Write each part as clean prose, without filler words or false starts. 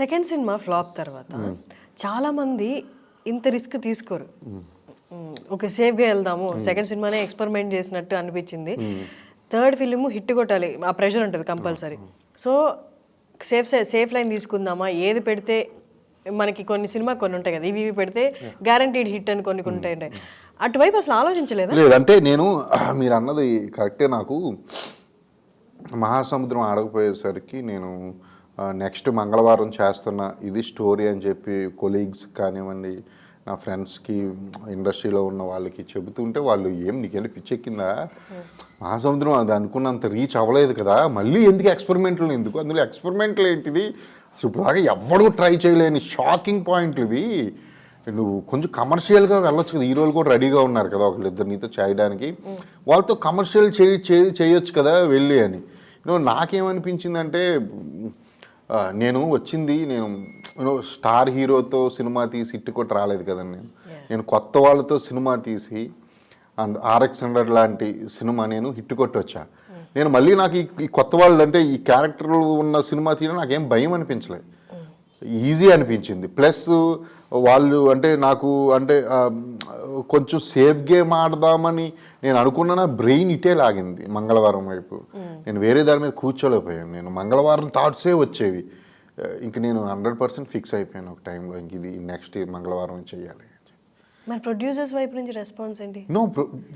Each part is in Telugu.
సెకండ్ సినిమా ఫ్లాప్ తర్వాత చాలామంది ఇంత రిస్క్ తీసుకోరు. ఓకే, సేఫ్గా వెళ్దాము, సెకండ్ సినిమానే ఎక్స్పెరిమెంట్ చేసినట్టు అనిపించింది, థర్డ్ ఫిలిం హిట్ కొట్టాలి, ఆ ప్రెషర్ ఉంటుంది కంపల్సరీ. సో సేఫ్ లైన్ తీసుకుందామా, ఏది పెడితే మనకి కొన్ని సినిమా కొన్ని ఉంటాయి కదా, ఇవి పెడితే గ్యారంటీడ్ హిట్ అని కొన్ని ఉంటాయి, అటువైపు అసలు ఆలోచించలేదు? లేదంటే నేను మీరు అన్నది కరెక్టే. నాకు మహాసముద్రం ఆడకపోయేసరికి నేను నెక్స్ట్ మంగళవారం చేస్తున్న ఇది స్టోరీ అని చెప్పి కొలీగ్స్ కానివ్వండి, నా ఫ్రెండ్స్కి, ఇండస్ట్రీలో ఉన్న వాళ్ళకి చెబుతుంటే వాళ్ళు నీకేంటి పిచ్చెక్కిందా, మహాసముద్రం అది అనుకున్నంత రీచ్ అవ్వలేదు కదా, మళ్ళీ ఎందుకు ఎక్స్పెరిమెంట్లు, ఎందుకు అందులో ఎక్స్పెరిమెంట్లు ఏంటిది, ఇప్పుడు దాకా ఎవడు ట్రై చేయలేని షాకింగ్ పాయింట్లు ఇవి, నువ్వు కొంచెం కమర్షియల్గా వెళ్ళొచ్చు కదా, హీరోలు కూడా రెడీగా ఉన్నారు కదా ఒకళ్ళిద్దరు నీతో చేయడానికి, వాళ్ళతో కమర్షియల్ చేయొచ్చు కదా వెళ్ళి అని. నాకేమనిపించిందంటే నేను వచ్చింది, నేను స్టార్ హీరోతో సినిమా తీసి ఇట్టు కొట్టి రాలేదు కదండి. నేను కొత్త వాళ్ళతో సినిమా తీసి RX-100 లాంటి సినిమా నేను హిట్ కొట్టి వచ్చా. నేను మళ్ళీ నాకు ఈ కొత్త వాళ్ళు అంటే ఈ క్యారెక్టర్లు ఉన్న సినిమా తీయడం నాకేం భయం అనిపించలేదు, ఈజీ అనిపించింది. ప్లస్ వాళ్ళు అంటే నాకు అంటే కొంచెం సేఫ్ గేమ్ ఆడదామని నేను అనుకున్న బ్రెయిన్ ఇటే లాగింది మంగళవారం వైపు. నేను వేరే దాని మీద కూర్చోలేకపోయాను, నేను మంగళవారం థాట్సే వచ్చేవి. ఇంక నేను 100% ఫిక్స్ అయిపోయాను ఒక టైంలో, ఇంక ఇది నెక్స్ట్ మంగళవారం చేయాలి. మరి ప్రొడ్యూసర్స్ వైపు నుంచి రెస్పాన్స్ ఏంటి?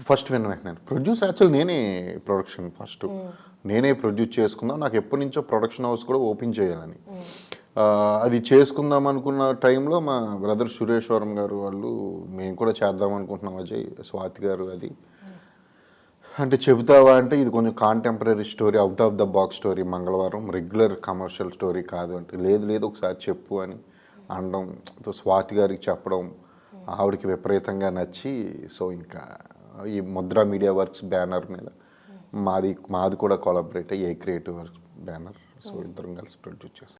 ఫస్ట్ వెంటనే ప్రొడ్యూసర్ యాక్చువల్ నేనే ప్రొడక్షన్ ఫస్ట్ నేనే ప్రొడ్యూస్ చేసుకుందాం, నాకు ఎప్పటి నుంచో ప్రొడక్షన్ హౌస్ కూడా ఓపెన్ చేయాలని. అది చేసుకుందాం అనుకున్న టైంలో మా బ్రదర్ సురేశ్వరం గారు వాళ్ళు, మేము కూడా చేద్దాం అనుకుంటున్నాం అజయ్, స్వాతి గారు, అది అంటే చెబుతావా అంటే ఇది కొంచెం contemporary story, out of the box story, మంగళవారం రెగ్యులర్ కమర్షియల్ స్టోరీ కాదు అంటే, లేదు ఒకసారి చెప్పు అని అనడం, స్వాతి గారికి చెప్పడం, ఆవిడకి విపరీతంగా నచ్చి, సో ఇంకా ఈ ముద్రా మీడియా వర్క్స్ బ్యానర్ మీద మాది కూడా కొలాబరేట్ అయ్యి క్రియేటివ్ వర్క్స్ బ్యానర్, సో ఇద్దరం కలిసి ప్రొడ్యూస్ చేస్తాం.